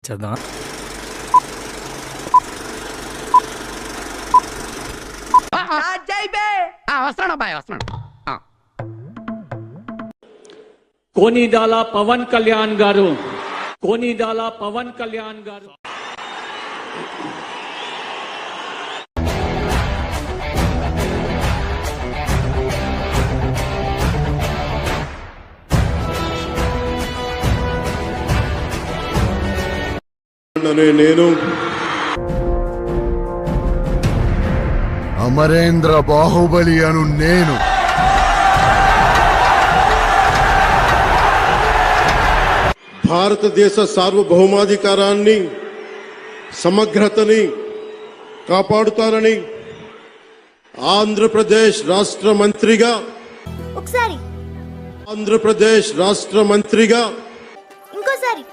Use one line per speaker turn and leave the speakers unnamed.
చేద్దాం.
వస్తున్నాడు అబ్బాయి, వస్తున్నాడు.
కోనిదాల పవన్ కళ్యాణ్ గారు, కోనిదాల పవన్ కళ్యాణ్ గారు.
నేను అమరేంద్ర బాహుబలి అను నేను భారతదేశ సార్వభౌమాధికారాన్ని సమగ్రతని కాపాడుతానని ఆంధ్రప్రదేశ్ రాష్ట్ర మంత్రిగా
ఒకసారి
ఆంధ్రప్రదేశ్ రాష్ట్ర మంత్రిగా
ఇంకోసారి